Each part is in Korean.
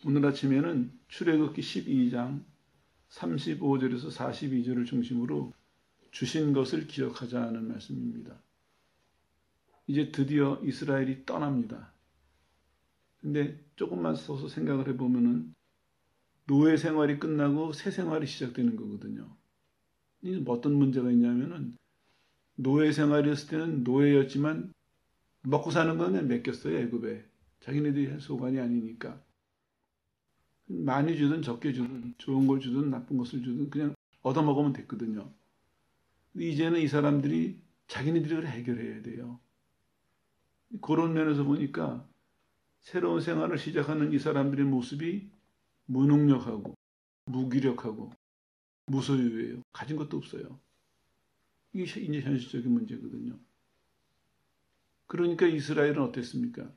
오늘 아침에는 출애굽기 12장 35절에서 42절을 중심으로 주신 것을 기억하자는 말씀입니다. 이제 드디어 이스라엘이 떠납니다. 근데 조금만 서서 생각을 해보면은 노예 생활이 끝나고 새 생활이 시작되는 거거든요. 이게 어떤 문제가 있냐면은 노예 생활이었을 때는 노예였지만 먹고 사는 건 그냥 맡겼어요, 애굽에. 자기네들이 소관이 아니니까. 많이 주든 적게 주든 좋은 걸 주든 나쁜 것을 주든 그냥 얻어먹으면 됐거든요. 이제는 이 사람들이 자기네들이 해결해야 돼요. 그런 면에서 보니까 새로운 생활을 시작하는 이 사람들의 모습이 무능력하고 무기력하고 무소유예요. 가진 것도 없어요. 이게 이제 현실적인 문제거든요. 그러니까 이스라엘은 어땠습니까?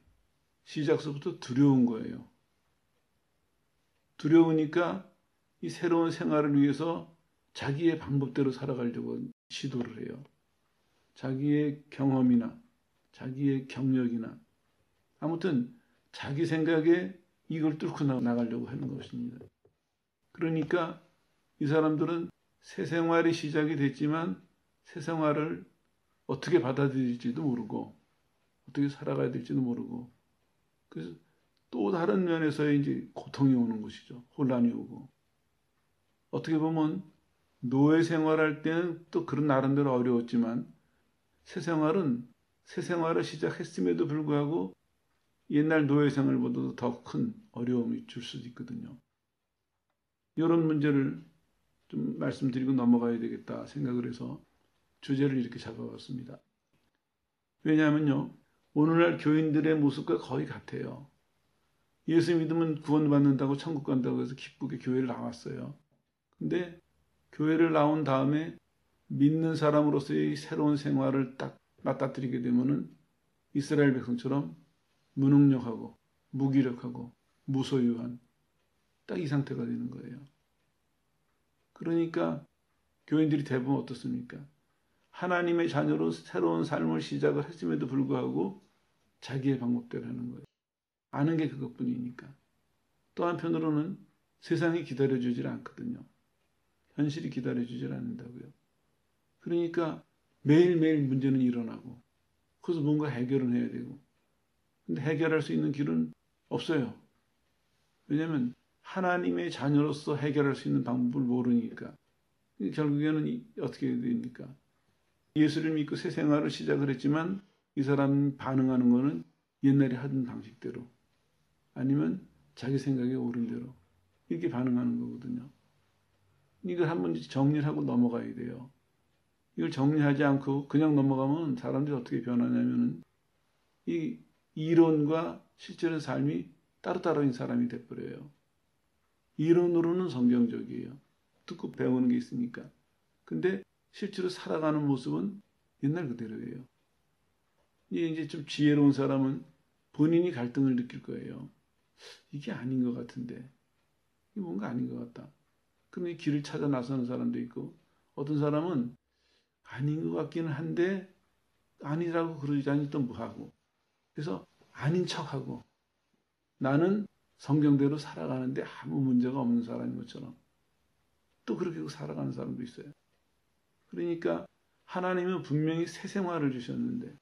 시작서부터 두려운 거예요. 두려우니까 이 새로운 생활을 위해서 자기의 방법대로 살아가려고 시도를 해요. 자기의 경험이나 자기의 경력이나 아무튼 자기 생각에 이걸 뚫고 나가려고 하는 것입니다. 그러니까 이 사람들은 새 생활이 시작이 됐지만 새 생활을 어떻게 받아들일지도 모르고 어떻게 살아가야 될지도 모르고 그래서 또 다른 면에서의 이제 고통이 오는 것이죠. 혼란이 오고. 어떻게 보면 노예 생활할 때는 또 그런 나름대로 어려웠지만 새 생활을 시작했음에도 불구하고 옛날 노예 생활보다도 더 큰 어려움이 줄 수도 있거든요. 이런 문제를 좀 말씀드리고 넘어가야 되겠다 생각을 해서 주제를 이렇게 잡아봤습니다. 왜냐하면요. 오늘날 교인들의 모습과 거의 같아요. 예수 믿으면 구원받는다고 천국 간다고 해서 기쁘게 교회를 나왔어요. 근데 교회를 나온 다음에 믿는 사람으로서의 새로운 생활을 딱 맞닥뜨리게 되면은 이스라엘 백성처럼 무능력하고 무기력하고 무소유한 딱 이 상태가 되는 거예요. 그러니까 교인들이 대부분 어떻습니까? 하나님의 자녀로 새로운 삶을 시작을 했음에도 불구하고 자기의 방법대로 하는 거예요. 아는 게 그것뿐이니까. 또 한편으로는 세상이 기다려주질 않거든요. 현실이 기다려주질 않는다고요. 그러니까 매일매일 문제는 일어나고 그래서 뭔가 해결은 해야 되고 근데 해결할 수 있는 길은 없어요. 왜냐하면 하나님의 자녀로서 해결할 수 있는 방법을 모르니까 결국에는 어떻게 됩니까? 예수를 믿고 새 생활을 시작을 했지만 이 사람이 반응하는 거는 옛날에 하던 방식대로 아니면 자기 생각에 옳은 대로 이렇게 반응하는 거거든요. 이걸 한번 정리를 하고 넘어가야 돼요. 이걸 정리하지 않고 그냥 넘어가면 사람들이 어떻게 변하냐면은 이 이론과 실제의 삶이 따로따로인 사람이 돼버려요. 이론으로는 성경적이에요. 듣고 배우는 게 있으니까. 근데 실제로 살아가는 모습은 옛날 그대로예요. 이제 좀 지혜로운 사람은 본인이 갈등을 느낄 거예요. 이게 아닌 것 같은데. 이게 뭔가 아닌 것 같다. 그럼 이 길을 찾아 나서는 사람도 있고 어떤 사람은 아닌 것 같기는 한데 아니라고 그러자니 또 뭐하고 그래서 아닌 척하고 나는 성경대로 살아가는데 아무 문제가 없는 사람인 것처럼 또 그렇게 살아가는 사람도 있어요. 그러니까 하나님은 분명히 새 생활을 주셨는데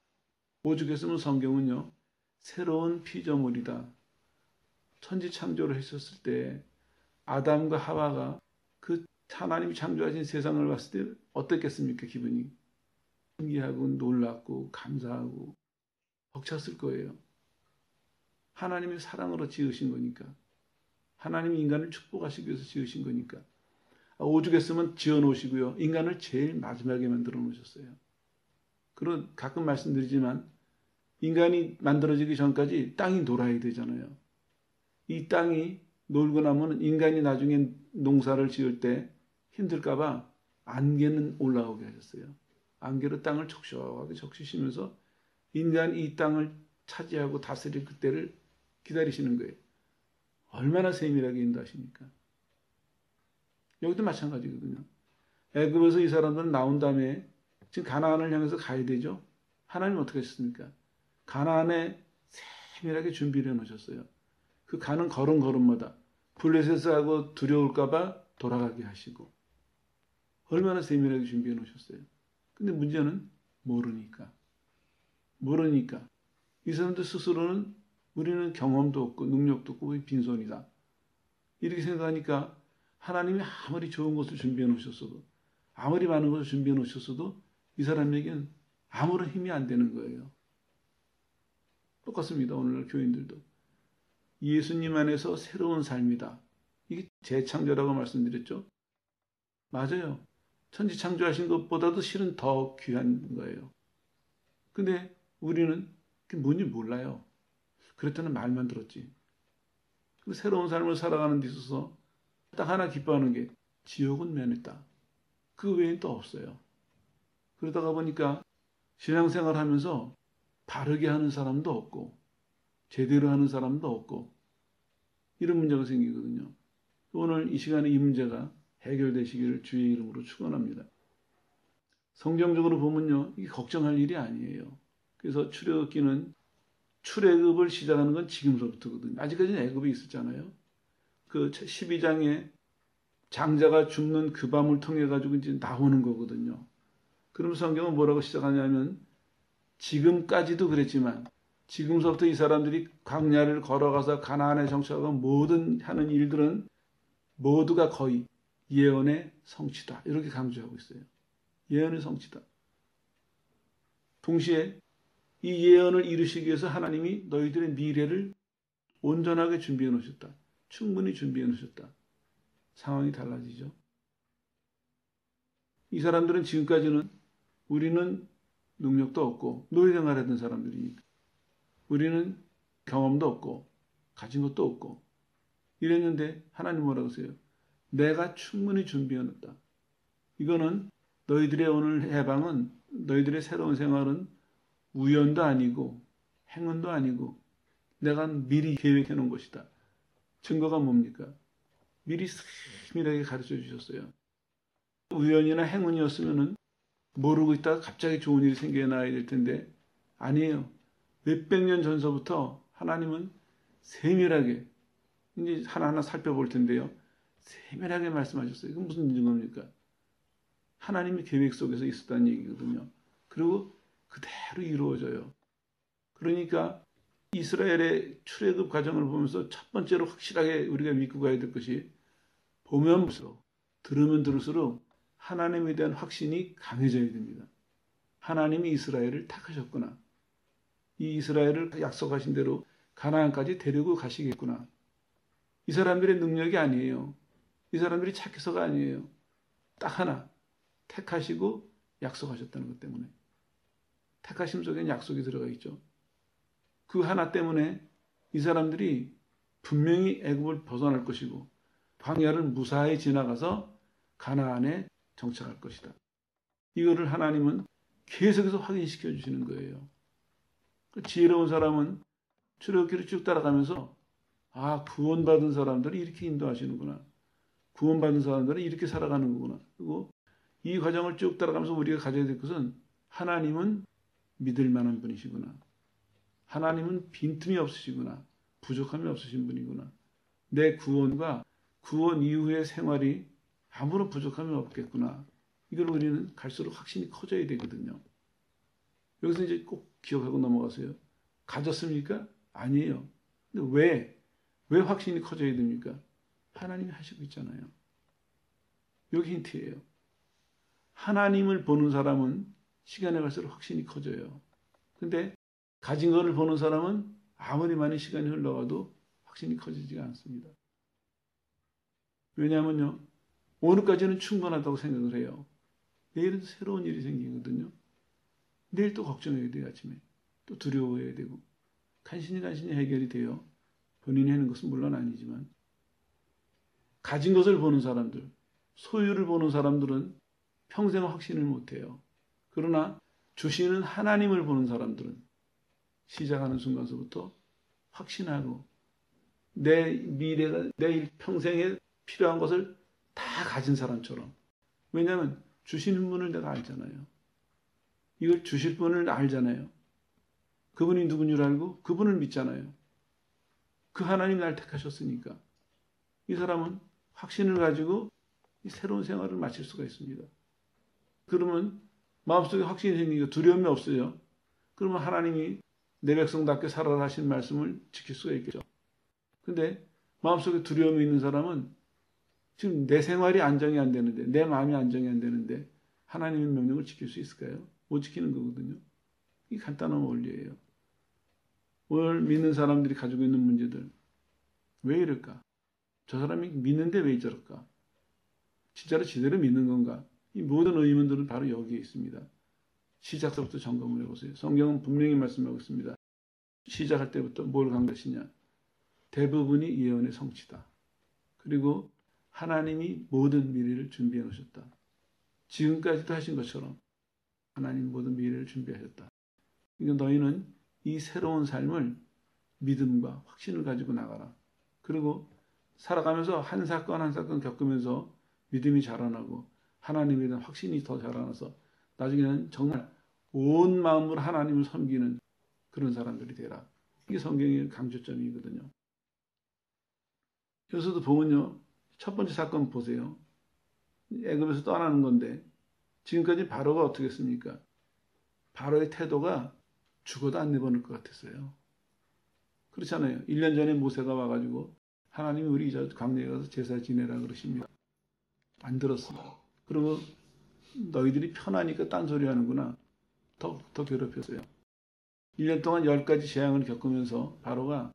오죽했으면 성경은요. 새로운 피조물이다. 천지창조를 했었을 때 아담과 하와가 그 하나님이 창조하신 세상을 봤을 때 어땠겠습니까? 기분이 신기하고 놀랍고 감사하고 벅찼을 거예요. 하나님의 사랑으로 지으신 거니까. 하나님이 인간을 축복하시기 위해서 지으신 거니까. 오죽했으면 지어놓으시고요. 인간을 제일 마지막에 만들어 놓으셨어요. 그런 가끔 말씀드리지만 인간이 만들어지기 전까지 땅이 놀아야 되잖아요. 이 땅이 놀고 나면 인간이 나중에 농사를 지을 때 힘들까봐 안개는 올라오게 하셨어요. 안개로 땅을 촉촉하게 적시시면서 인간이 이 땅을 차지하고 다스릴 그때를 기다리시는 거예요. 얼마나 세밀하게 인도하십니까? 여기도 마찬가지거든요. 애굽에서 이 사람들은 나온 다음에 지금 가나안을 향해서 가야 되죠. 하나님 어떻게 하셨습니까? 가나안에 세밀하게 준비를 해놓으셨어요. 그 가는 걸음걸음마다 블레셋하고 두려울까봐 돌아가게 하시고 얼마나 세밀하게 준비해 놓으셨어요. 근데 문제는 모르니까. 이 사람들 스스로는 우리는 경험도 없고 능력도 없고 빈손이다. 이렇게 생각하니까 하나님이 아무리 좋은 것을 준비해 놓으셨어도 아무리 많은 것을 준비해 놓으셨어도 이 사람에게는 아무런 힘이 안 되는 거예요. 똑같습니다. 오늘날 교인들도. 예수님 안에서 새로운 삶이다. 이게 재창조라고 말씀드렸죠. 맞아요. 천지 창조하신 것보다도 실은 더 귀한 거예요. 근데 우리는 그게 뭔지 몰라요. 그랬다는 말만 들었지. 그 새로운 삶을 살아가는 데 있어서 딱 하나 기뻐하는 게 지옥은 면했다. 그 외엔 또 없어요. 그러다가 보니까 신앙생활 하면서 바르게 하는 사람도 없고 제대로 하는 사람도 없고 이런 문제가 생기거든요. 오늘 이 시간에 이 문제가 해결되시기를 주의 이름으로 축원합니다. 성경적으로 보면요. 이게 걱정할 일이 아니에요. 그래서 출애굽기는 출애굽을 시작하는 건 지금서부터거든요. 아직까지는 애굽에 있었잖아요. 그 12장에 장자가 죽는 그 밤을 통해 가지고 이제 나오는 거거든요. 그럼 성경은 뭐라고 시작하냐면 지금까지도 그랬지만 지금서부터 이 사람들이 광야를 걸어가서 가나안에 정착하고 모든 하는 일들은 모두가 거의 예언의 성취다. 이렇게 강조하고 있어요. 예언의 성취다. 동시에 이 예언을 이루시기 위해서 하나님이 너희들의 미래를 온전하게 준비해 놓으셨다. 충분히 준비해 놓으셨다. 상황이 달라지죠. 이 사람들은 지금까지는 우리는 능력도 없고 노예생활하던 사람들이니까 우리는 경험도 없고 가진 것도 없고 이랬는데 하나님 뭐라고 하세요? 내가 충분히 준비해 놨다. 이거는 너희들의 오늘 해방은 너희들의 새로운 생활은 우연도 아니고 행운도 아니고 내가 미리 계획해 놓은 것이다. 증거가 뭡니까? 미리 세밀하게 가르쳐 주셨어요. 우연이나 행운이었으면은 모르고 있다가 갑자기 좋은 일이 생겨나야 될 텐데 아니에요. 몇백 년 전서부터 하나님은 세밀하게 이제 하나하나 살펴볼 텐데요. 세밀하게 말씀하셨어요. 이건 무슨 증거입니까? 하나님의 계획 속에서 있었다는 얘기거든요. 그리고 그대로 이루어져요. 그러니까 이스라엘의 출애굽 과정을 보면서 첫 번째로 확실하게 우리가 믿고 가야 될 것이 보면 볼수록 들으면 들을수록 하나님에 대한 확신이 강해져야 됩니다. 하나님이 이스라엘을 택하셨구나. 이 이스라엘을 약속하신 대로 가나안까지 데리고 가시겠구나. 이 사람들의 능력이 아니에요. 이 사람들이 착해서가 아니에요. 딱 하나 택하시고 약속하셨다는 것 때문에 택하심 속에는 약속이 들어가 있죠. 그 하나 때문에 이 사람들이 분명히 애굽을 벗어날 것이고 광야를 무사히 지나가서 가나안에 정착할 것이다. 이거를 하나님은 계속해서 확인시켜 주시는 거예요. 지혜로운 사람은 출애굽기를 쭉 따라가면서 아, 구원받은 사람들이 이렇게 인도하시는구나. 구원받은 사람들은 이렇게 살아가는 거구나. 그리고 이 과정을 쭉 따라가면서 우리가 가져야 될 것은 하나님은 믿을 만한 분이시구나. 하나님은 빈틈이 없으시구나. 부족함이 없으신 분이구나. 내 구원과 구원 이후의 생활이 아무런 부족함이 없겠구나. 이걸 우리는 갈수록 확신이 커져야 되거든요. 여기서 이제 꼭 기억하고 넘어가세요. 가졌습니까? 아니에요. 근데 왜 확신이 커져야 됩니까? 하나님이 하시고 있잖아요. 여기 힌트예요. 하나님을 보는 사람은 시간이 갈수록 확신이 커져요. 근데 가진 거를 보는 사람은 아무리 많은 시간이 흘러가도 확신이 커지지가 않습니다. 왜냐하면요. 오늘까지는 충분하다고 생각을 해요. 내일은 새로운 일이 생기거든요. 내일 또 걱정해야 돼요. 아침에. 또 두려워해야 되고. 간신히 해결이 돼요. 본인이 하는 것은 물론 아니지만. 가진 것을 보는 사람들, 소유를 보는 사람들은 평생 확신을 못해요. 그러나 주시는 하나님을 보는 사람들은 시작하는 순간서부터 확신하고 내 미래가 내 평생에 필요한 것을 다 가진 사람처럼. 왜냐하면 주시는 분을 내가 알잖아요. 이걸 주실 분을 알잖아요. 그분이 누군 줄 알고 그분을 믿잖아요. 그 하나님 날 택하셨으니까 이 사람은 확신을 가지고 이 새로운 생활을 마칠 수가 있습니다. 그러면 마음속에 확신이 생기고 두려움이 없어요. 그러면 하나님이 내 백성답게 살아라 하신 말씀을 지킬 수가 있겠죠. 근데 마음속에 두려움이 있는 사람은 지금 내 생활이 안정이 안 되는데, 내 마음이 안정이 안 되는데 하나님의 명령을 지킬 수 있을까요? 못 지키는 거거든요. 이 간단한 원리예요. 오늘 믿는 사람들이 가지고 있는 문제들, 왜 이럴까? 저 사람이 믿는데 왜 저럴까? 진짜로 제대로 믿는 건가? 이 모든 의문들은 바로 여기에 있습니다. 시작서부터 점검을 해보세요. 성경은 분명히 말씀하고 있습니다. 시작할 때부터 뭘 강조하시냐? 대부분이 예언의 성취다. 그리고 하나님이 모든 미래를 준비해 놓으셨다. 지금까지도 하신 것처럼 하나님 모든 미래를 준비하셨다. 그러니까 너희는 이 새로운 삶을 믿음과 확신을 가지고 나가라. 그리고 살아가면서 한 사건 한 사건 겪으면서 믿음이 자라나고 하나님에 대한 확신이 더 자라나서 나중에는 정말 온 마음으로 하나님을 섬기는 그런 사람들이 되라. 이게 성경의 강조점이거든요. 여기서도 보면요. 첫 번째 사건 보세요. 애굽에서 떠나는 건데 지금까지 바로가 어떻게 했습니까? 바로의 태도가 죽어도 안 내보낼 것 같았어요. 그렇잖아요. 1년 전에 모세가 와가지고 하나님이 우리 이제 광야에 가서 제사 지내라 그러십니다. 안 들었어요. 그리고 너희들이 편하니까 딴소리 하는구나. 더 괴롭혔어요. 1년 동안 10가지 재앙을 겪으면서 바로가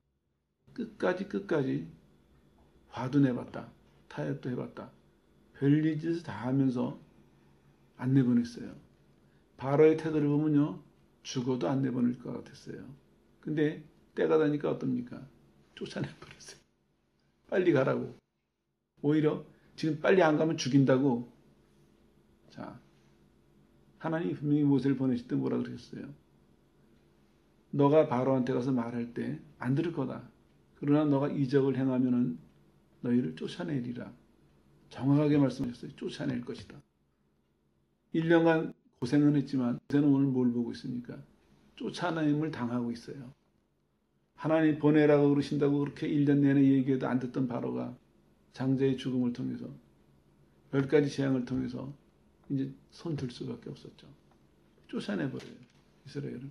끝까지 화도 내봤다. 타협도 해봤다. 별일 짓을 다 하면서 안 내보냈어요. 바로의 태도를 보면요. 죽어도 안 내보낼 것 같았어요. 근데 때가 되니까 어떻습니까? 쫓아내버렸어요. 빨리 가라고. 오히려 지금 빨리 안 가면 죽인다고. 자, 하나님이 분명히 모세를 보내실 때 뭐라 그러셨어요? 너가 바로한테 가서 말할 때 안 들을 거다. 그러나 너가 이적을 행하면은 너희를 쫓아내리라. 정확하게 말씀하셨어요. 쫓아낼 것이다. 1년간 고생은 했지만 모세는 오늘 뭘 보고 있습니까? 쫓아냄을 당하고 있어요. 하나님 보내라고 그러신다고 그렇게 1년 내내 얘기해도 안 듣던 바로가 장자의 죽음을 통해서 10가지 재앙을 통해서 이제 손 들 수밖에 없었죠. 쫓아내버려요. 이스라엘을.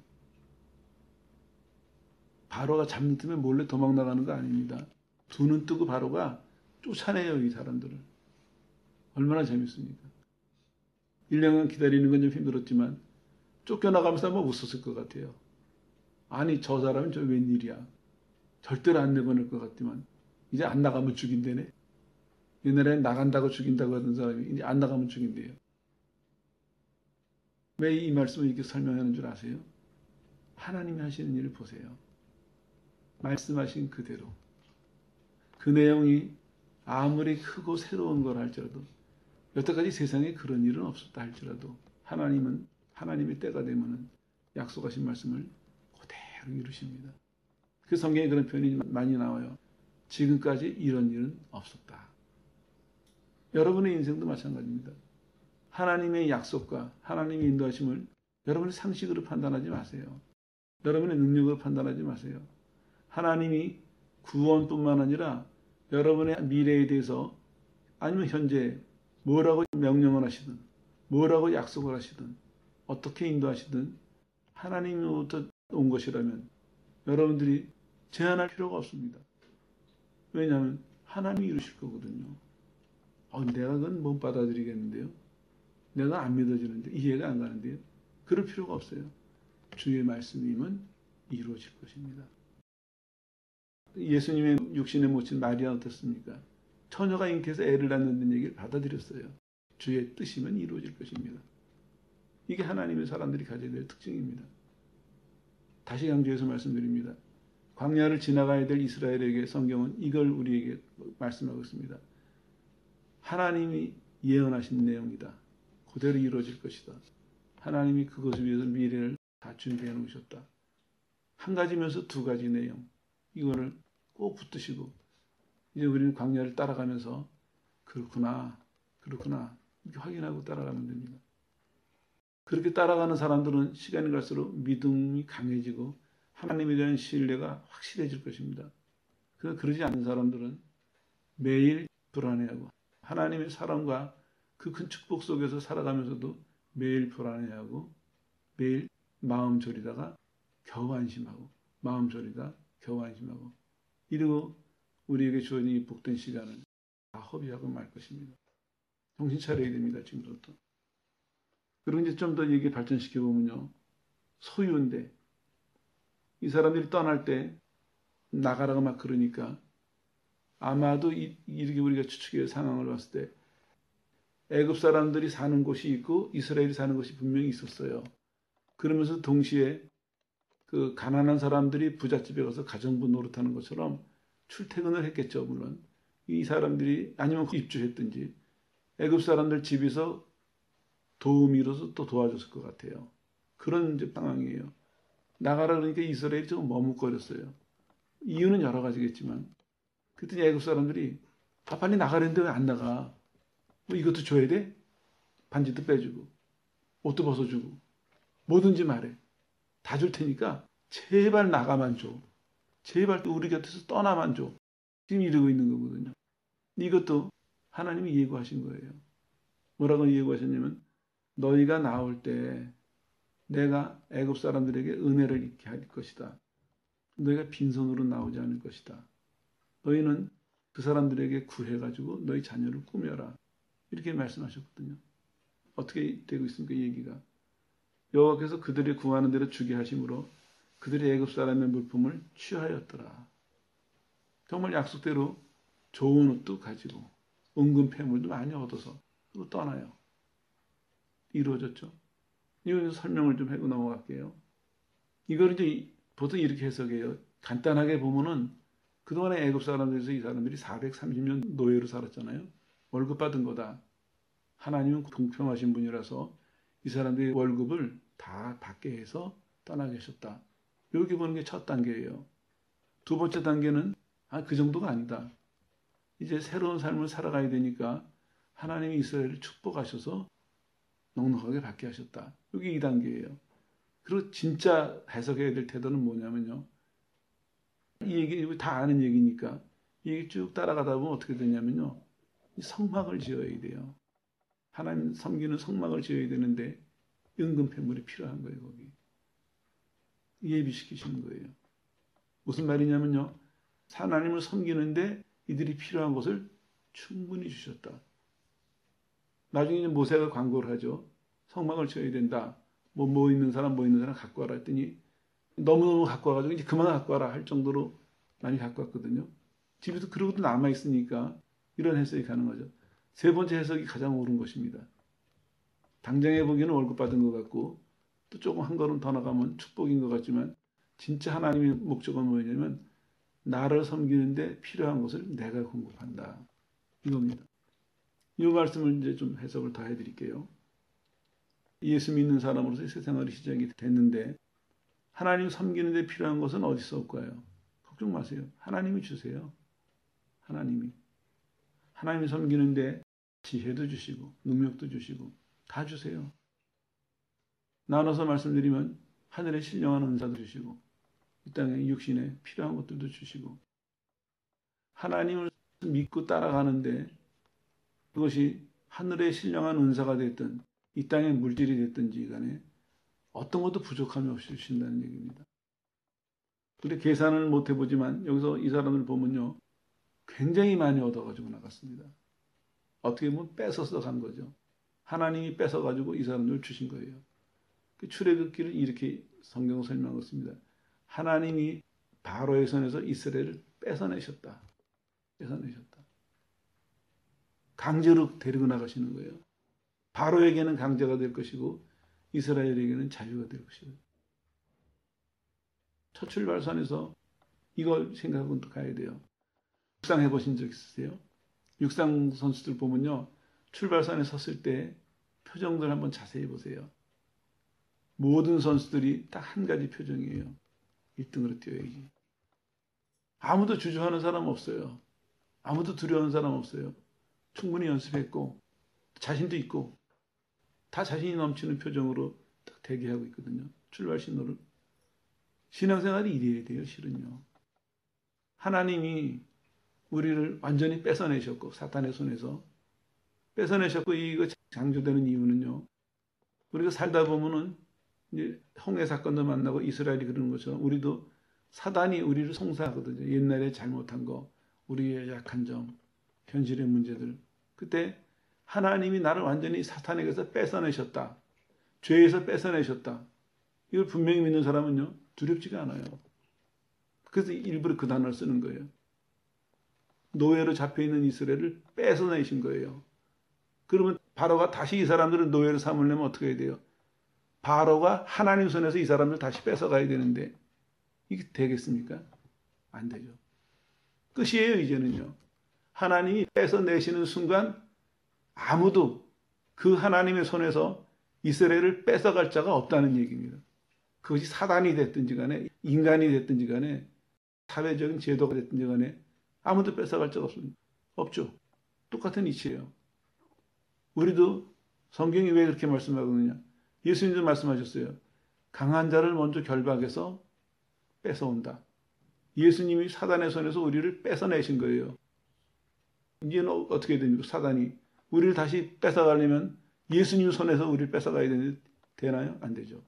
바로가 잡는 틈에 몰래 도망 나가는 거 아닙니다. 두 눈 뜨고 바로가 쫓아내요. 이 사람들을. 얼마나 재밌습니까? 1년간 기다리는 건 좀 힘들었지만 쫓겨나가면서 아마 웃었을 것 같아요. 아니 저 사람은 저 웬일이야. 절대로 안 내보낼 것 같지만 이제 안 나가면 죽인대네. 옛날에는 나간다고 죽인다고 하던 사람이 이제 안 나가면 죽인대요. 왜 이 말씀을 이렇게 설명하는 줄 아세요? 하나님이 하시는 일을 보세요. 말씀하신 그대로. 그 내용이 아무리 크고 새로운 걸 할지라도 여태까지 세상에 그런 일은 없었다 할지라도 하나님은 하나님의 때가 되면은 약속하신 말씀을 그대로 이루십니다. 그 성경에 그런 표현이 많이 나와요. 지금까지 이런 일은 없었다. 여러분의 인생도 마찬가지입니다. 하나님의 약속과 하나님의 인도하심을 여러분의 상식으로 판단하지 마세요. 여러분의 능력으로 판단하지 마세요. 하나님이 구원뿐만 아니라 여러분의 미래에 대해서 아니면 현재 뭐라고 명령을 하시든 뭐라고 약속을 하시든 어떻게 인도하시든 하나님으로부터 온 것이라면 여러분들이 제한할 필요가 없습니다. 왜냐하면 하나님이 이루실 거거든요. 내가 그건 못 받아들이겠는데요. 내가 안 믿어지는데 이해가 안 가는데요. 그럴 필요가 없어요. 주의 말씀이면 이루어질 것입니다. 예수님의 육신에 모친 마리아 어떻습니까? 처녀가 잉태해서 애를 낳는다는 얘기를 받아들였어요. 주의 뜻이면 이루어질 것입니다. 이게 하나님의 사람들이 가져야 될 특징입니다. 다시 강조해서 말씀드립니다. 광야를 지나가야 될 이스라엘에게 성경은 이걸 우리에게 말씀하고 있습니다. 하나님이 예언하신 내용이다. 그대로 이루어질 것이다. 하나님이 그것을 위해서 미래를 다 준비해 놓으셨다. 한 가지면서 두 가지 내용. 이거를 꼭 붙드시고 이제 우리는 광야를 따라가면서 그렇구나 이렇게 확인하고 따라가면 됩니다. 그렇게 따라가는 사람들은 시간이 갈수록 믿음이 강해지고 하나님에 대한 신뢰가 확실해질 것입니다. 그러지 않는 사람들은 매일 불안해하고 하나님의 사랑과 그 큰 축복 속에서 살아가면서도 매일 불안해하고 매일 마음 졸이다가 겨우 안심하고 마음 졸이다 겨우 안심하고 이러고 우리에게 주어진 이 복된 시간은 다 허비하고 말 것입니다. 정신 차려야 됩니다. 지금부터. 그리고 이제 좀 더 얘기 발전시켜 보면요. 소유인데 이 사람들이 떠날 때 나가라고 막 그러니까 아마도 이렇게 우리가 추측의 상황을 봤을 때 애굽 사람들이 사는 곳이 있고 이스라엘이 사는 곳이 분명히 있었어요. 그러면서 동시에 그 가난한 사람들이 부잣집에 가서 가정부 노릇하는 것처럼 출퇴근을 했겠죠. 물론 이 사람들이 아니면 입주했든지 애굽 사람들 집에서 도우미로서 또 도와줬을 것 같아요. 그런 이제 상황이에요. 나가라 그러니까 이스라엘이 좀 머뭇거렸어요. 이유는 여러 가지겠지만 그랬더니 애굽 사람들이 빨리 나가려는데 왜 안 나가? 뭐 이것도 줘야 돼? 반지도 빼주고 옷도 벗어주고 뭐든지 말해. 다 줄 테니까 제발 나가만 줘. 제발 우리 곁에서 떠나만 줘. 지금 이러고 있는 거거든요. 이것도 하나님이 예고하신 거예요. 뭐라고 예고하셨냐면 너희가 나올 때 내가 애굽 사람들에게 은혜를 있게 할 것이다. 너희가 빈손으로 나오지 않을 것이다. 너희는 그 사람들에게 구해가지고 너희 자녀를 꾸며라. 이렇게 말씀하셨거든요. 어떻게 되고 있습니까? 이 얘기가. 여호와께서 그들이 구하는 대로 주게 하심으로 그들이 애굽 사람의 물품을 취하였더라. 정말 약속대로 좋은 옷도 가지고 은근 폐물도 많이 얻어서 또 떠나요. 이루어졌죠. 이거 설명을 좀 하고 넘어갈게요. 이걸 이제 보통 이렇게 해석해요. 간단하게 보면은 그동안에 애굽 사람들에서 이 사람들이 430년 노예로 살았잖아요. 월급 받은 거다. 하나님은 공평하신 분이라서 이 사람들이 월급을 다 받게 해서 떠나게 하셨다. 이렇게 보는 게 첫 단계예요. 두 번째 단계는 그 정도가 아니다. 이제 새로운 삶을 살아가야 되니까 하나님이 이스라엘을 축복하셔서 넉넉하게 받게 하셨다. 이게 2단계예요. 그리고 진짜 해석해야 될 태도는 뭐냐면요. 이 얘기 다 아는 얘기니까 이 얘기 쭉 따라가다 보면 어떻게 되냐면요. 성막을 지어야 돼요. 하나님 섬기는 성막을 지어야 되는데 은근 폐물이 필요한 거예요. 거기. 예비시키시는 거예요. 무슨 말이냐면요. 하나님을 섬기는데 이들이 필요한 것을 충분히 주셨다. 나중에 이제 모세가 광고를 하죠. 성막을 지어야 된다. 뭐 있는 사람 갖고 와라 했더니 너무너무 갖고 와가지고 이제 그만 갖고 와라 할 정도로 많이 갖고 왔거든요. 집에도 그러고도 남아있으니까 이런 해석이 가능하죠. 세 번째 해석이 가장 옳은 것입니다. 당장에 보기에는 월급 받은 것 같고 또 조금 한 걸음 더 나가면 축복인 것 같지만 진짜 하나님의 목적은 뭐냐면 나를 섬기는데 필요한 것을 내가 공급한다. 이겁니다. 이 말씀을 이제 좀 해석을 더 해드릴게요. 예수 믿는 사람으로서 세상을 시작이 됐는데 하나님 섬기는데 필요한 것은 어디서 올까요? 걱정 마세요. 하나님이 주세요. 하나님이 섬기는데 지혜도 주시고 능력도 주시고 다 주세요. 나눠서 말씀드리면 하늘에 신령한 은사도 주시고 이 땅에 육신에 필요한 것들도 주시고 하나님을 믿고 따라가는데 그것이 하늘의 신령한 은사가 됐든 이 땅의 물질이 됐든지 간에 어떤 것도 부족함이 없이 주신다는 얘기입니다. 근데 계산을 못 해보지만 여기서 이 사람을 보면요. 굉장히 많이 얻어가지고 나갔습니다. 어떻게 보면 뺏어서 간 거죠. 하나님이 뺏어가지고 이 사람들을 주신 거예요. 출애굽기를 이렇게 성경 설명하고 있습니다. 하나님이 바로의 손에서 이스라엘을 뺏어내셨다. 강제로 데리고 나가시는 거예요. 바로에게는 강제가 될 것이고 이스라엘에게는 자유가 될 것이에요. 첫 출발선에서 이걸 생각하고 가야 돼요. 육상 해보신 적 있으세요? 육상 선수들 보면요. 출발선에 섰을 때 표정들 한번 자세히 보세요. 모든 선수들이 딱 한 가지 표정이에요. 1등으로 뛰어야지. 아무도 주저하는 사람 없어요. 아무도 두려워하는 사람 없어요. 충분히 연습했고 자신도 있고 다 자신이 넘치는 표정으로 딱 대기하고 있거든요. 출발 신호를. 신앙생활이 이래야 돼요. 실은요. 하나님이 우리를 완전히 뺏어내셨고 사탄의 손에서 뺏어내셨고 이거 장조되는 이유는요. 우리가 살다 보면은 이제 홍해 사건도 만나고 이스라엘이 그러는 것처럼 우리도 사단이 우리를 송사하거든요. 옛날에 잘못한 거, 우리의 약한 점, 현실의 문제들. 그때 하나님이 나를 완전히 사탄에게서 뺏어내셨다. 죄에서 뺏어내셨다. 이걸 분명히 믿는 사람은요. 두렵지가 않아요. 그래서 일부러 그 단어를 쓰는 거예요. 노예로 잡혀있는 이스라엘을 뺏어내신 거예요. 그러면 바로가 다시 이 사람들을 노예로 삼으려면 어떻게 해야 돼요? 바로가 하나님 손에서 이 사람을 다시 뺏어가야 되는데 이게 되겠습니까? 안 되죠. 끝이에요, 이제는요. 하나님이 뺏어내시는 순간 아무도 그 하나님의 손에서 이스라엘을 뺏어갈 자가 없다는 얘기입니다. 그것이 사단이 됐든지 간에 인간이 됐든지 간에 사회적인 제도가 됐든지 간에 아무도 뺏어갈 자가 없습니다. 없죠. 똑같은 이치예요. 우리도 성경이 왜 그렇게 말씀하거든요. 예수님도 말씀하셨어요. 강한 자를 먼저 결박해서 뺏어온다. 예수님이 사단의 손에서 우리를 뺏어내신 거예요. 이제는 어떻게 됩니까? 사단이 우리를 다시 뺏어가려면 예수님 손에서 우리를 뺏어가야 되나요? 안 되죠.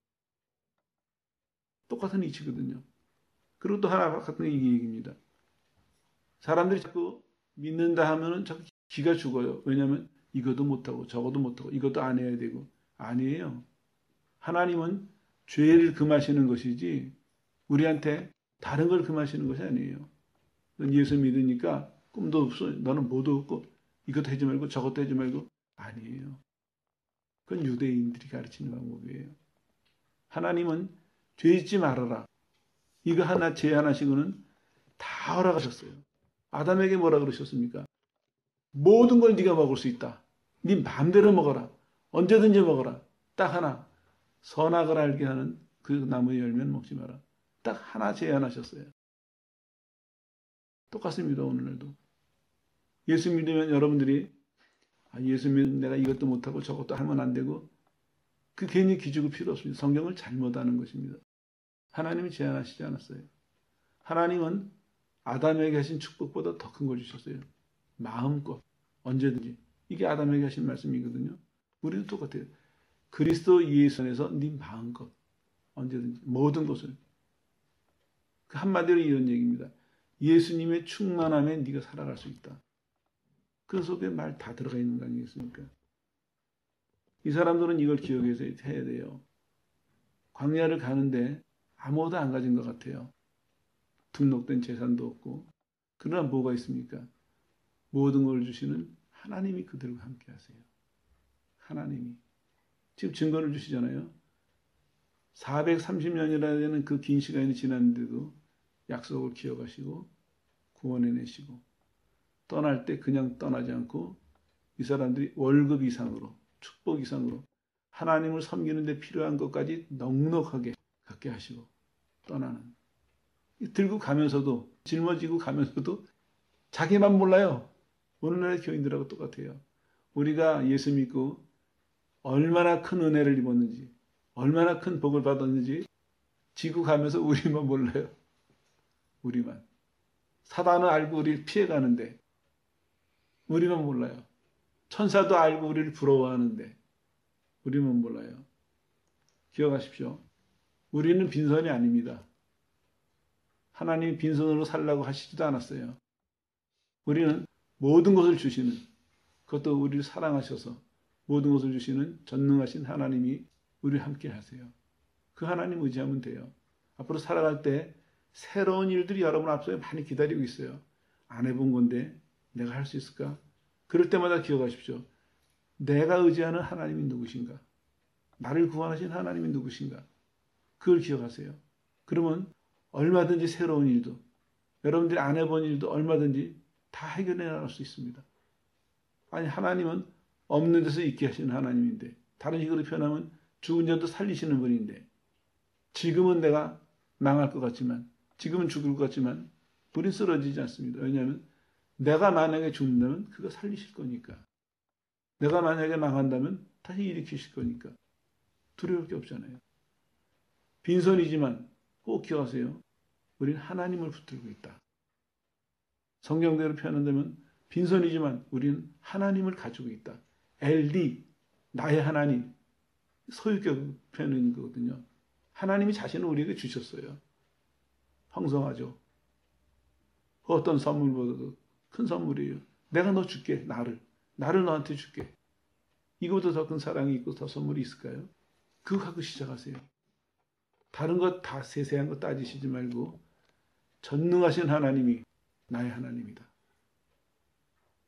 똑같은 이치거든요. 그리고 또 하나 같은 얘기입니다. 사람들이 자꾸 믿는다 하면은 자꾸 기가 죽어요. 왜냐하면 이것도 못하고 저것도 못하고 이것도 안 해야 되고. 아니에요. 하나님은 죄를 금하시는 것이지 우리한테 다른 걸 금하시는 것이 아니에요. 넌 예수 믿으니까 꿈도 없어. 너는 뭐도 없고 이것도 하지 말고 저것도 하지 말고. 아니에요. 그건 유대인들이 가르치는 방법이에요. 하나님은 죄 짓지 말아라. 이거 하나 제안하시고는 다 허락하셨어요. 아담에게 뭐라 그러셨습니까? 모든 걸 네가 먹을 수 있다. 네 마음대로 먹어라. 언제든지 먹어라. 딱 하나. 선악을 알게 하는 그 나무의 열매는 먹지 마라. 딱 하나 제안하셨어요. 똑같습니다. 오늘날도. 예수 믿으면 여러분들이 예수 믿으면 내가 이것도 못하고 저것도 하면 안 되고 그 괜히 기죽을 필요 없습니다. 성경을 잘못하는 것입니다. 하나님이 제안하시지 않았어요. 하나님은 아담에게 하신 축복보다 더 큰 걸 주셨어요. 마음껏 언제든지. 이게 아담에게 하신 말씀이거든요. 우리도 똑같아요. 그리스도 예수 안에서 네 마음껏 언제든지 모든 것을. 그 한마디로 이런 얘기입니다. 예수님의 충만함에 네가 살아갈 수 있다. 그 속에 말 다 들어가 있는 거 아니겠습니까? 이 사람들은 이걸 기억해서 해야 돼요. 광야를 가는데 아무것도 안 가진 것 같아요. 등록된 재산도 없고. 그러나 뭐가 있습니까? 모든 걸 주시는 하나님이 그들과 함께 하세요. 하나님이. 지금 증거를 주시잖아요. 430년이라는 되는 그 긴 시간이 지났는데도 약속을 기억하시고 구원해내시고 떠날 때 그냥 떠나지 않고 이 사람들이 월급 이상으로 축복 이상으로 하나님을 섬기는 데 필요한 것까지 넉넉하게 갖게 하시고 떠나는. 들고 가면서도 짊어지고 가면서도 자기만 몰라요. 오늘날의 교인들하고 똑같아요. 우리가 예수 믿고 얼마나 큰 은혜를 입었는지 얼마나 큰 복을 받았는지 지고 가면서 우리만 몰라요. 우리만. 사단은 알고 우리를 피해가는데 우리만 몰라요. 천사도 알고 우리를 부러워하는데 우리만 몰라요. 기억하십시오. 우리는 빈손이 아닙니다. 하나님이 빈손으로 살라고 하시지도 않았어요. 우리는 모든 것을 주시는, 그것도 우리를 사랑하셔서 모든 것을 주시는 전능하신 하나님이 우리와 함께 하세요. 그 하나님 의지하면 돼요. 앞으로 살아갈 때 새로운 일들이 여러분 앞에 많이 기다리고 있어요. 안 해본 건데 내가 할 수 있을까? 그럴 때마다 기억하십시오. 내가 의지하는 하나님이 누구신가? 나를 구원하신 하나님이 누구신가? 그걸 기억하세요. 그러면 얼마든지 새로운 일도, 여러분들이 안 해본 일도 얼마든지 다 해결해 나갈 수 있습니다. 아니, 하나님은 없는 데서 있게 하시는 하나님인데, 다른 식으로 표현하면 죽은 자도 살리시는 분인데, 지금은 내가 망할 것 같지만, 지금은 죽을 것 같지만, 우린 쓰러지지 않습니다. 왜냐하면 내가 만약에 죽는다면 그거 살리실 거니까. 내가 만약에 망한다면 다시 일으키실 거니까. 두려울 게 없잖아요. 빈손이지만 꼭 기억하세요. 우리는 하나님을 붙들고 있다. 성경대로 표현한다면 빈손이지만 우리는 하나님을 가지고 있다. 엘리, 나의 하나님. 소유격 표현인 거거든요. 하나님이 자신을 우리에게 주셨어요. 황성하죠. 어떤 선물보다도 큰 선물이에요. 내가 너 줄게, 나를 너한테 줄게. 이거보다 더 큰 사랑이 있고 더 선물이 있을까요? 그거 갖고 시작하세요. 다른 것 다 세세한 거 따지시지 말고 전능하신 하나님이 나의 하나님이다.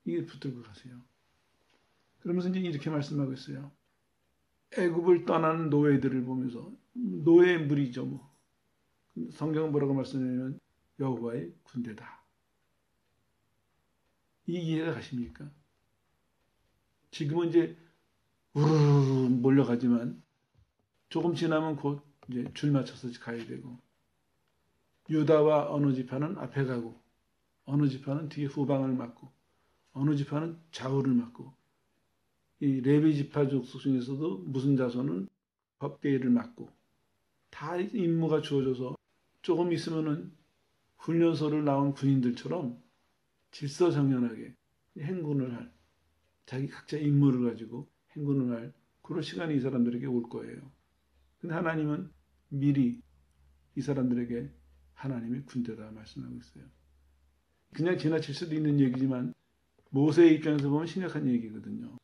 이게 붙들고 가세요. 그러면서 이제 이렇게 말씀하고 있어요. 애굽을 떠나는 노예들을 보면서 노예의 무리죠. 뭐. 성경은 뭐라고 말씀하냐면 여호와의 군대다. 이 이해가 가십니까? 지금은 이제 우르르 몰려가지만 조금 지나면 곧 이제 줄 맞춰서 가야 되고 유다와 어느 지파는 앞에 가고 어느 지파는 뒤에 후방을 맡고 어느 지파는 좌우를 맡고 이 레위 지파 족속 중에서도 무슨 자손은 법궤를 맡고 다 임무가 주어져서 조금 있으면은 훈련소를 나온 군인들처럼 질서정연하게 행군을 할 자기 각자 임무를 가지고 행군을 할 그런 시간이 이 사람들에게 올 거예요. 근데 하나님은 미리 이 사람들에게 하나님의 군대다 말씀하고 있어요. 그냥 지나칠 수도 있는 얘기지만 모세의 입장에서 보면 심각한 얘기거든요.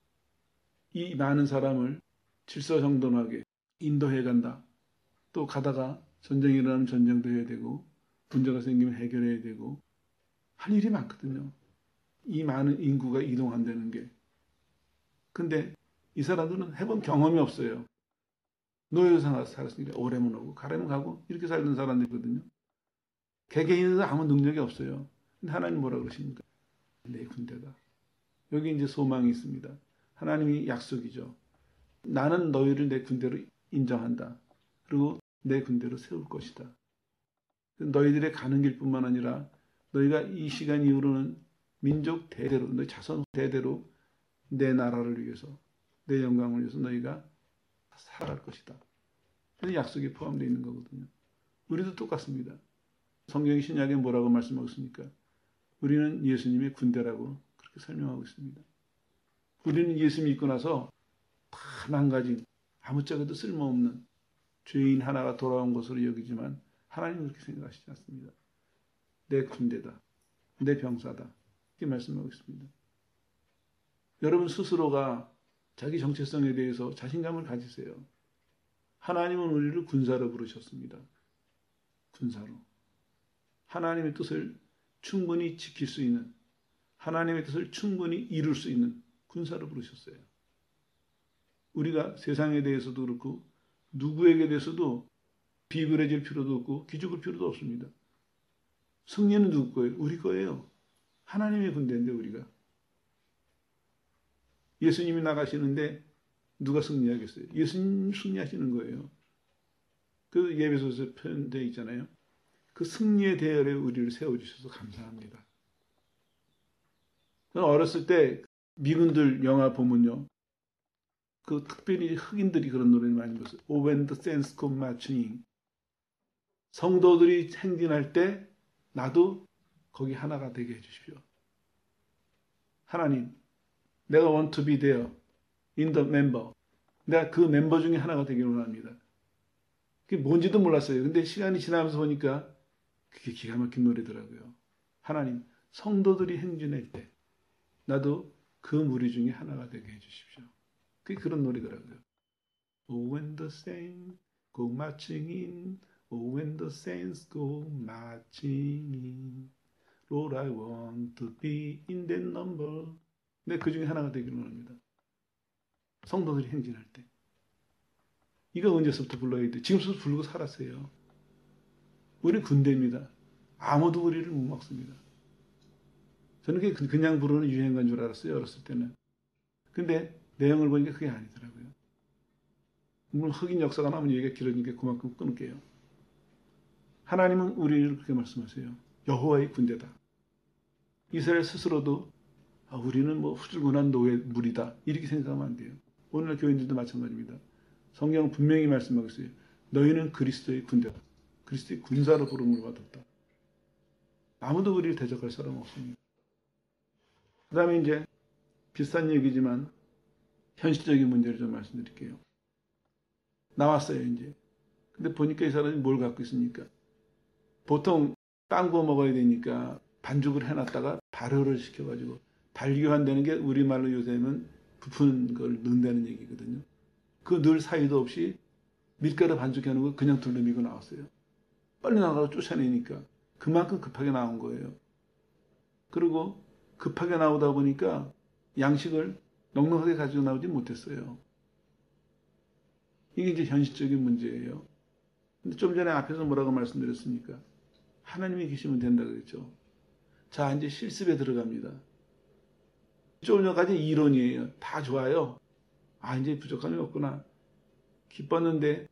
이 많은 사람을 질서정돈하게 인도해 간다. 또 가다가 전쟁이 일어나면 전쟁도 해야 되고 문제가 생기면 해결해야 되고 할 일이 많거든요. 이 많은 인구가 이동한다는 게. 근데 이 사람들은 해본 경험이 없어요. 노예로 살았으니까 오래면 오고 가려면 가고 이렇게 살던 사람들이거든요. 개개인은 아무 능력이 없어요. 근데 하나님 뭐라 그러십니까? 내 군대다. 여기 이제 소망이 있습니다. 하나님이 약속이죠. 나는 너희를 내 군대로 인정한다. 그리고 내 군대로 세울 것이다. 너희들의 가는 길뿐만 아니라 너희가 이 시간 이후로는 민족 대대로, 너희 자손 대대로 내 나라를 위해서, 내 영광을 위해서 너희가 살아갈 것이다. 그래서 약속이 포함되어 있는 거거든요. 우리도 똑같습니다. 성경의 신약에 뭐라고 말씀하고 있습니까? 우리는 예수님의 군대라고 그렇게 설명하고 있습니다. 우리는 예수 믿고 나서 다 망가진 아무짝에도 쓸모없는 죄인 하나가 돌아온 것으로 여기지만 하나님은 그렇게 생각하시지 않습니다. 내 군대다. 내 병사다. 이렇게 말씀하고 있습니다. 여러분 스스로가 자기 정체성에 대해서 자신감을 가지세요. 하나님은 우리를 군사로 부르셨습니다. 군사로. 하나님의 뜻을 충분히 지킬 수 있는, 하나님의 뜻을 충분히 이룰 수 있는 군사로 부르셨어요. 우리가 세상에 대해서도 그렇고 누구에게 대해서도 비굴해질 필요도 없고 기죽을 필요도 없습니다. 승리는 누구 거예요? 우리 거예요. 하나님의 군대인데 우리가. 예수님이 나가시는데 누가 승리하겠어요? 예수님 승리하시는 거예요. 그 예배소서 표현되어 있잖아요. 그 승리의 대열에 우리를 세워주셔서 감사합니다. 저는 어렸을 때 미군들 영화 보면요. 그 특별히 흑인들이 그런 노래를 많이 불렀어요. Oh, when the saints come marching in. 성도들이 행진할 때 나도 거기 하나가 되게 해주십시오. 하나님, 내가 want to be there in the member. 내가 그 멤버 중에 하나가 되기를 원합니다. 그게 뭔지도 몰랐어요. 근데 시간이 지나면서 보니까 그게 기가 막힌 노래더라고요. 하나님, 성도들이 행진할 때 나도 그 무리 중에 하나가 되게 해주십시오. 그게 그런 노래더라고요. Oh, when the saints go marching in. Oh, when the saints go marching in. Lord, I want to be in that number. 네, 그 중에 하나가 되기를 원합니다. 성도들이 행진할 때. 이거 언제서부터 불러야 돼? 지금부터 부르고 살았어요. 우리 군대입니다. 아무도 우리를 못 막습니다. 저는 그게 그냥 부르는 유행가인 줄 알았어요. 어렸을 때는. 근데 내용을 보니까 그게 아니더라고요. 물론 흑인 역사가 나오면 얘기가 길어지니까 그만큼 끊을게요. 하나님은 우리를 그렇게 말씀하세요. 여호와의 군대다. 이스라엘 스스로도 우리는 뭐 후줄근한 노예 무리다. 이렇게 생각하면 안 돼요. 오늘날 교인들도 마찬가지입니다. 성경은 분명히 말씀하고 있어요. 너희는 그리스도의 군대다. 그리스도의 군사로 부름을 받았다. 아무도 우리를 대적할 사람 없습니다. 그 다음에 이제 비슷한 얘기지만 현실적인 문제를 좀 말씀드릴게요. 나왔어요, 이제. 근데 보니까 이 사람이 뭘 갖고 있습니까? 보통 빵 구워 먹어야 되니까 반죽을 해놨다가 발효를 시켜가지고 발효한다는 게 우리말로 요새는 부푼 걸 넣는다는 얘기거든요. 그 늘 사이도 없이 밀가루 반죽해놓은 거 그냥 둘러미고 나왔어요. 빨리 나가서 쫓아내니까 그만큼 급하게 나온 거예요. 그리고 급하게 나오다 보니까 양식을 넉넉하게 가지고 나오지 못했어요. 이게 이제 현실적인 문제예요. 근데 좀 전에 앞에서 뭐라고 말씀드렸습니까? 하나님이 계시면 된다 그랬죠. 자, 이제 실습에 들어갑니다. 좀 전까지 이론이에요. 다 좋아요. 아, 이제 부족함이 없구나. 기뻤는데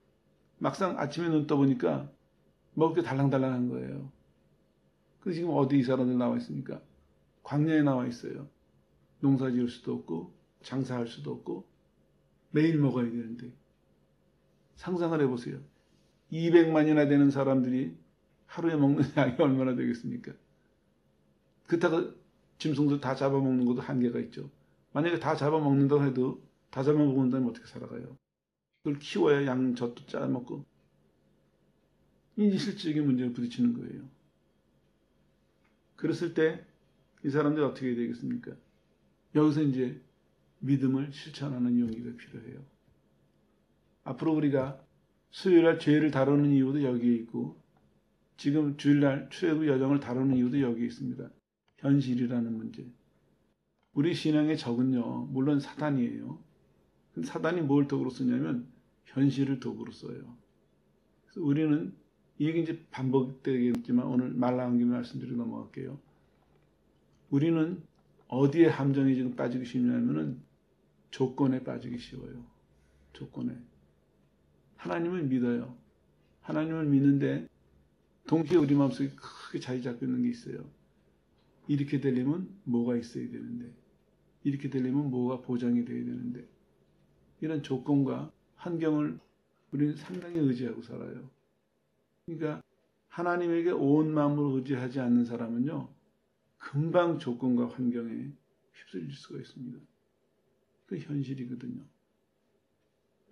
막상 아침에 눈 떠보니까 먹을 게 달랑달랑한 거예요. 그래서 지금 어디 이 사람들 나와 있습니까? 광야에 나와 있어요. 농사 지을 수도 없고 장사할 수도 없고 매일 먹어야 되는데 상상을 해보세요. 200만이나 되는 사람들이 하루에 먹는 양이 얼마나 되겠습니까? 그렇다고 짐승들 다 잡아먹는 것도 한계가 있죠. 만약에 다 잡아먹는다고 해도 다 잡아먹는다면 어떻게 살아가요? 그걸 키워야 양 젖도 짜먹고 이 실질적인 문제를 부딪히는 거예요. 그랬을 때 이 사람들이 어떻게 해야 되겠습니까? 여기서 이제 믿음을 실천하는 용기가 필요해요. 앞으로 우리가 수요일날 죄를 다루는 이유도 여기에 있고 지금 주일날 출애굽 여정을 다루는 이유도 여기에 있습니다. 현실이라는 문제. 우리 신앙의 적은요, 물론 사단이에요. 사단이 뭘 도구로 쓰냐면 현실을 도구로 써요. 그래서 우리는 이게 이제 반복되겠지만 오늘 말 나온 김에 말씀드리고 넘어갈게요. 우리는 어디에 함정이 지금 빠지기 쉽냐면은 조건에 빠지기 쉬워요. 조건에. 하나님을 믿어요. 하나님을 믿는데 동시에 우리 마음속에 크게 자리 잡고 있는 게 있어요. 이렇게 되려면 뭐가 있어야 되는데, 이렇게 되려면 뭐가 보장이 돼야 되는데, 이런 조건과 환경을 우리는 상당히 의지하고 살아요. 그러니까 하나님에게 온 마음으로 의지하지 않는 사람은요, 금방 조건과 환경에 휩쓸릴 수가 있습니다. 그 현실이거든요.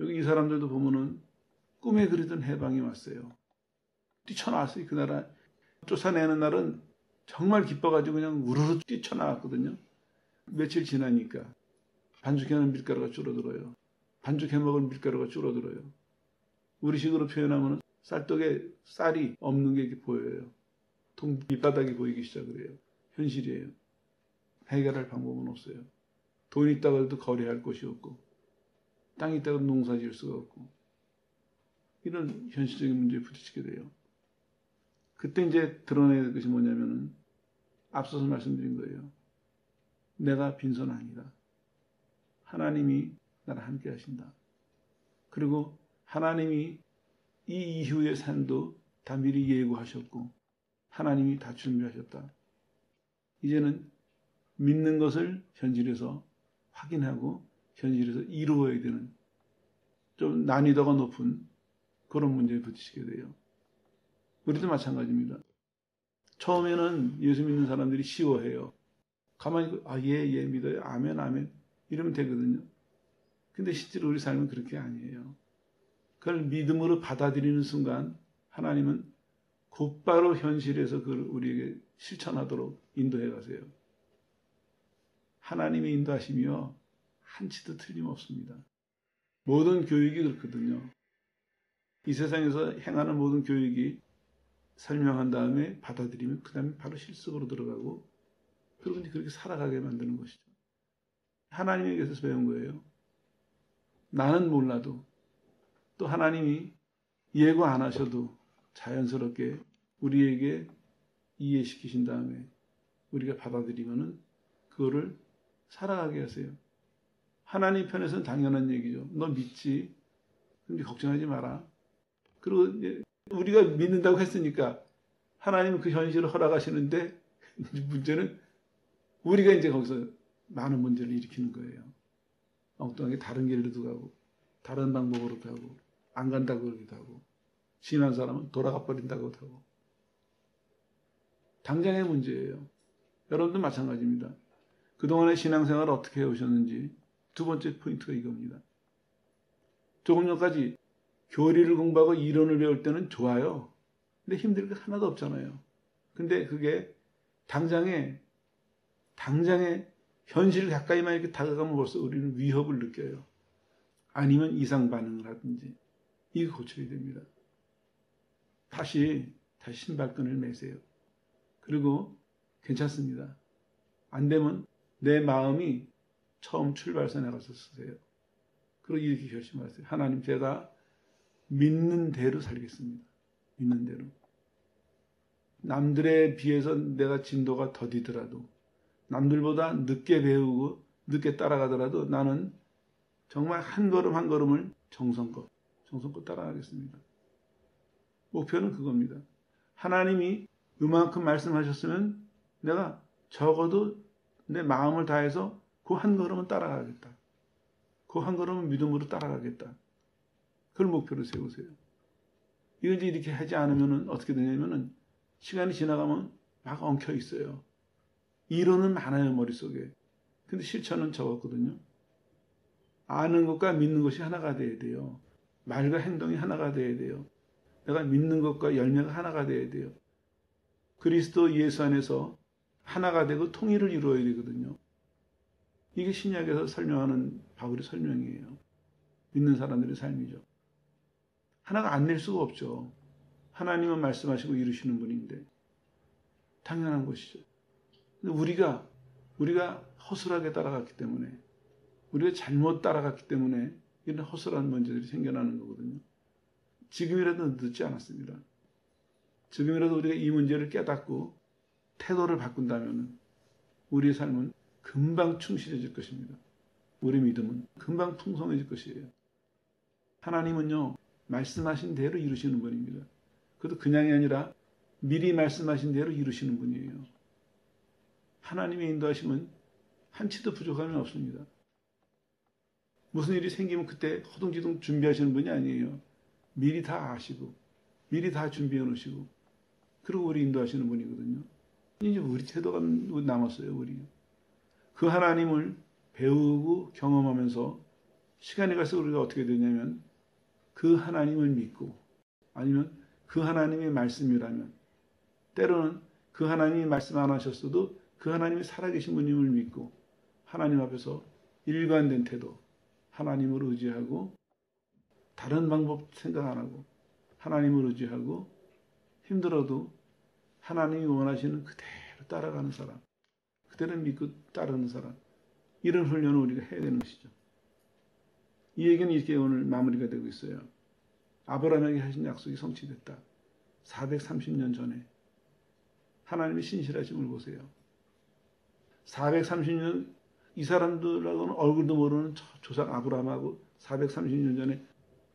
여기 이 사람들도 보면은 꿈에 그리던 해방이 왔어요. 뛰쳐나왔어요. 그 나라 쫓아내는 날은 정말 기뻐가지고 그냥 우르르 뛰쳐나왔거든요. 며칠 지나니까 반죽해놓은 밀가루가 줄어들어요. 반죽해먹은 밀가루가 줄어들어요. 우리식으로 표현하면 쌀떡에 쌀이 없는 게 이렇게 보여요. 밑바닥이 보이기 시작을 해요. 현실이에요. 해결할 방법은 없어요. 돈이 있다고 해도 거래할 곳이 없고 땅이 있다고 해도 농사 지을 수가 없고 이런 현실적인 문제에 부딪히게 돼요. 그때 이제 드러내는 것이 뭐냐면은 앞서서 말씀드린 거예요. 내가 빈손 아니다. 하나님이 나랑 함께 하신다. 그리고 하나님이 이 이후의 삶도 다 미리 예고하셨고 하나님이 다 준비하셨다. 이제는 믿는 것을 현실에서 확인하고 현실에서 이루어야 되는 좀 난이도가 높은 그런 문제에 부딪히게 돼요. 우리도 마찬가지입니다. 처음에는 예수 믿는 사람들이 쉬워해요. 가만히 예, 믿어요. 아멘, 아멘. 이러면 되거든요. 근데 실제로 우리 삶은 그렇게 아니에요. 그걸 믿음으로 받아들이는 순간 하나님은 곧바로 현실에서 그걸 우리에게 실천하도록 인도해 가세요. 하나님의 인도하심이요. 한치도 틀림없습니다. 모든 교육이 그렇거든요. 이 세상에서 행하는 모든 교육이 설명한 다음에 받아들이면 그 다음에 바로 실습으로 들어가고 그리고 이제 그렇게 살아가게 만드는 것이죠. 하나님에게서 배운 거예요. 나는 몰라도 또 하나님이 예고 안 하셔도 자연스럽게 우리에게 이해시키신 다음에 우리가 받아들이면은 그거를 살아가게 하세요. 하나님 편에서는 당연한 얘기죠. 너 믿지? 근데 걱정하지 마라. 그리고 우리가 믿는다고 했으니까 하나님은 그 현실을 허락하시는데 문제는 우리가 이제 거기서 많은 문제를 일으키는 거예요. 엉뚱하게 다른 길로도 가고 다른 방법으로도 하고 안 간다고 그러기도 하고 지난 사람은 돌아가 버린다고도 하고 당장의 문제예요. 여러분도 마찬가지입니다. 그동안의 신앙생활을 어떻게 해오셨는지 두 번째 포인트가 이겁니다. 조금 전까지 교리를 공부하고 이론을 배울 때는 좋아요. 근데 힘들 게 하나도 없잖아요. 근데 그게 당장에 현실 가까이만 이렇게 다가가면 벌써 우리는 위협을 느껴요. 아니면 이상 반응을 하든지. 이거 고쳐야 됩니다. 다시 신발끈을 매세요. 그리고 괜찮습니다. 안 되면 내 마음이 처음 출발선에 가서 쓰세요. 그리고 이렇게 결심하세요. 하나님, 제가 믿는 대로 살겠습니다. 믿는 대로. 남들에 비해서 내가 진도가 더디더라도, 남들보다 늦게 배우고 늦게 따라가더라도 나는 정말 한 걸음 한 걸음을 정성껏 따라가겠습니다. 목표는 그겁니다. 하나님이 이만큼 말씀하셨으면 내가 적어도 내 마음을 다해서 그 한 걸음은 따라가겠다. 그 한 걸음은 믿음으로 따라가겠다. 그걸 목표로 세우세요. 이걸 이렇게 하지 않으면 어떻게 되냐면은 시간이 지나가면 막 엉켜 있어요. 이론은 많아요, 머릿속에. 근데 실천은 적었거든요. 아는 것과 믿는 것이 하나가 돼야 돼요. 말과 행동이 하나가 돼야 돼요. 내가 믿는 것과 열매가 하나가 돼야 돼요. 그리스도 예수 안에서 하나가 되고 통일을 이루어야 되거든요. 이게 신약에서 설명하는 바울의 설명이에요. 믿는 사람들의 삶이죠. 하나가 안 될 수가 없죠. 하나님은 말씀하시고 이루시는 분인데 당연한 것이죠. 근데 우리가 허술하게 따라갔기 때문에, 우리가 잘못 따라갔기 때문에 이런 허술한 문제들이 생겨나는 거거든요. 지금이라도 늦지 않았습니다. 지금이라도 우리가 이 문제를 깨닫고 태도를 바꾼다면 우리의 삶은 금방 충실해질 것입니다. 우리 믿음은 금방 풍성해질 것이에요. 하나님은요, 말씀하신 대로 이루시는 분입니다. 그것도 그냥이 아니라 미리 말씀하신 대로 이루시는 분이에요. 하나님의 인도하심은 한치도 부족함이 없습니다. 무슨 일이 생기면 그때 허둥지둥 준비하시는 분이 아니에요. 미리 다 아시고 미리 다 준비해 놓으시고 그리고 우리 인도하시는 분이거든요. 이제 우리 태도가 남았어요. 우리 그 하나님을 배우고 경험하면서 시간이 갈수록 우리가 어떻게 되냐면 그 하나님을 믿고, 아니면 그 하나님의 말씀이라면, 때로는 그 하나님이 말씀 안 하셨어도 그 하나님이 살아계신 분임을 믿고 하나님 앞에서 일관된 태도, 하나님을 의지하고 다른 방법 생각 안 하고 하나님을 의지하고 힘들어도 하나님이 원하시는 그대로 따라가는 사람, 그대로 믿고 따르는 사람, 이런 훈련을 우리가 해야 되는 것이죠. 이 얘기는 이렇게 오늘 마무리가 되고 있어요. 아브라함에게 하신 약속이 성취됐다. 430년 전에 하나님의 신실하심을 보세요. 430년 이 사람들하고는 얼굴도 모르는 조상 아브라함하고 430년 전에,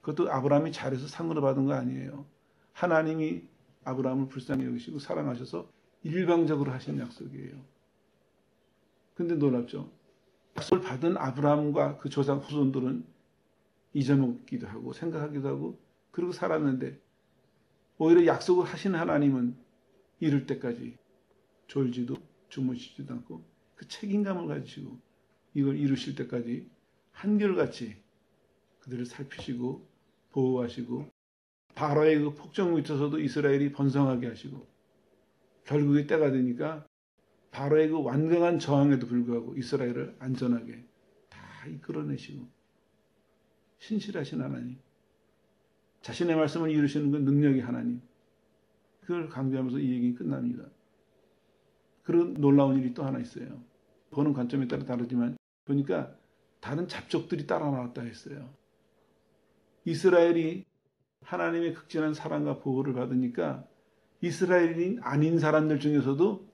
그것도 아브라함이 잘해서 상으로 받은 거 아니에요. 하나님이 아브라함을 불쌍히 여기시고 사랑하셔서 일방적으로 하신 약속이에요. 근데 놀랍죠. 약속을 받은 아브라함과 그 조상 후손들은 잊어먹기도 하고 생각하기도 하고 그러고 살았는데, 오히려 약속을 하신 하나님은 이룰 때까지 졸지도 주무시지도 않고 그 책임감을 가지시고 이걸 이루실 때까지 한결같이 그들을 살피시고 보호하시고, 바로의 그 폭정 밑에서도 이스라엘이 번성하게 하시고, 결국에 때가 되니까 바로의 그 완강한 저항에도 불구하고 이스라엘을 안전하게 다 이끌어내시고, 신실하신 하나님, 자신의 말씀을 이루시는 건 능력의 하나님, 그걸 강조하면서 이 얘기는 끝납니다. 그런 놀라운 일이 또 하나 있어요. 보는 관점에 따라 다르지만 보니까 다른 잡족들이 따라 나왔다 했어요. 이스라엘이 하나님의 극진한 사랑과 보호를 받으니까 이스라엘인 아닌 사람들 중에서도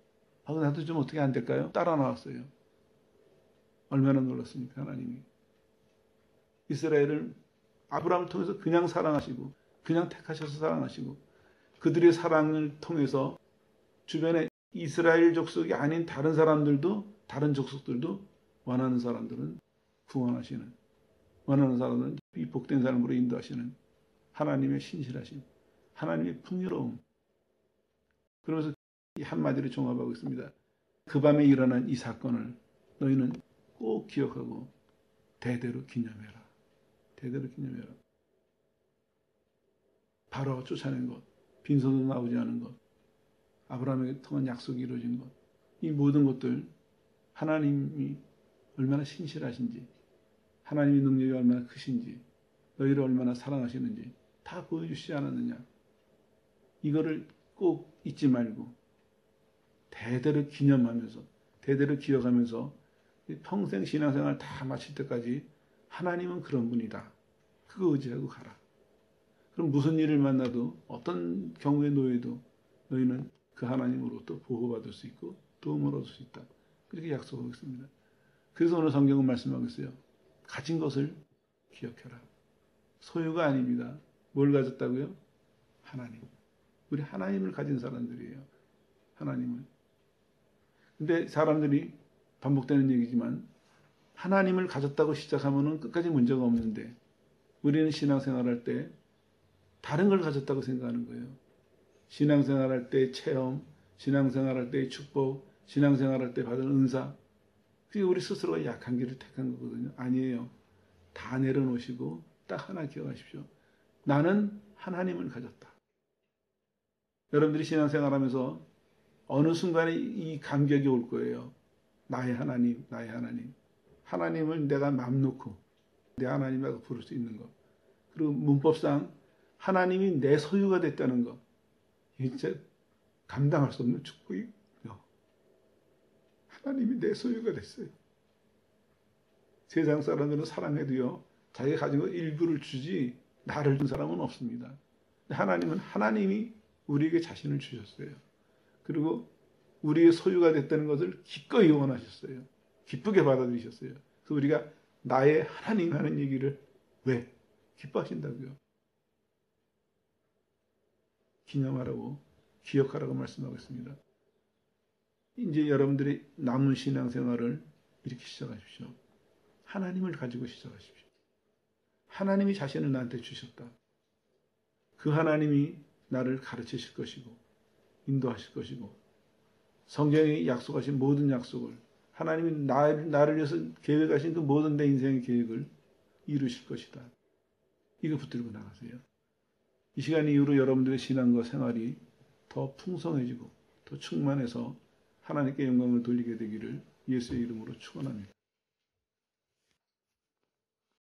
나도 좀 어떻게 안 될까요? 따라 나왔어요. 얼마나 놀랐습니까, 하나님이. 이스라엘을 아브라함을 통해서 그냥 사랑하시고 그냥 택하셔서 사랑하시고, 그들의 사랑을 통해서 주변에 이스라엘 족속이 아닌 다른 사람들도, 다른 족속들도 원하는 사람들은 구원하시는, 원하는 사람들은 이 복된 삶으로 인도하시는 하나님의 신실하심, 하나님의 풍요로움, 그러면서 한마디로 종합하고 있습니다. 그 밤에 일어난 이 사건을 너희는 꼭 기억하고 대대로 기념해라. 대대로 기념해라. 바로 쫓아낸 것, 빈손으로 나오지 않은 것, 아브라함에게 통한 약속이 이루어진 것, 이 모든 것들 하나님이 얼마나 신실하신지, 하나님의 능력이 얼마나 크신지, 너희를 얼마나 사랑하시는지 다 보여주시지 않았느냐. 이거를 꼭 잊지 말고 대대로 기념하면서, 대대로 기억하면서 평생 신앙생활 다 마칠 때까지 하나님은 그런 분이다. 그거 의지하고 가라. 그럼 무슨 일을 만나도 어떤 경우에 놓여도 너희는 그 하나님으로부터 보호받을 수 있고 도움을 얻을 수 있다. 그렇게 약속하고 있습니다. 그래서 오늘 성경은 말씀하고 있어요. 가진 것을 기억해라. 소유가 아닙니다. 뭘 가졌다고요? 하나님. 우리 하나님을 가진 사람들이에요. 하나님을. 근데 사람들이 반복되는 얘기지만 하나님을 가졌다고 시작하면 끝까지 문제가 없는데 우리는 신앙생활할 때 다른 걸 가졌다고 생각하는 거예요. 신앙생활할 때 체험, 신앙생활할 때 축복, 신앙생활할 때 받은 은사. 그게 우리 스스로가 약한 길을 택한 거거든요. 아니에요. 다 내려놓으시고 딱 하나 기억하십시오. 나는 하나님을 가졌다. 여러분들이 신앙생활하면서 어느 순간에 이 감격이 올 거예요. 나의 하나님, 나의 하나님. 하나님을 내가 맘 놓고 내 하나님이라고 부를 수 있는 것. 그리고 문법상 하나님이 내 소유가 됐다는 것. 진짜 감당할 수 없는 축복이요. 하나님이 내 소유가 됐어요. 세상 사람들은 사랑해도요. 자기가 가진 것 일부를 주지 나를 준 사람은 없습니다. 하나님은 하나님이 우리에게 자신을 주셨어요. 그리고 우리의 소유가 됐다는 것을 기꺼이 원하셨어요. 기쁘게 받아들이셨어요. 그래서 우리가 나의 하나님 하는 얘기를 왜? 기뻐하신다고요. 기념하라고 기억하라고 말씀하고 있습니다. 이제 여러분들이 남은 신앙생활을 이렇게 시작하십시오. 하나님을 가지고 시작하십시오. 하나님이 자신을 나한테 주셨다. 그 하나님이 나를 가르치실 것이고 인도하실 것이고 성경이 약속하신 모든 약속을 하나님이 나를 위해서 계획하신 그 모든 내 인생의 계획을 이루실 것이다. 이거 붙들고 나가세요. 이 시간 이후로 여러분들의 신앙과 생활이 더 풍성해지고 더 충만해서 하나님께 영광을 돌리게 되기를 예수의 이름으로 축원합니다.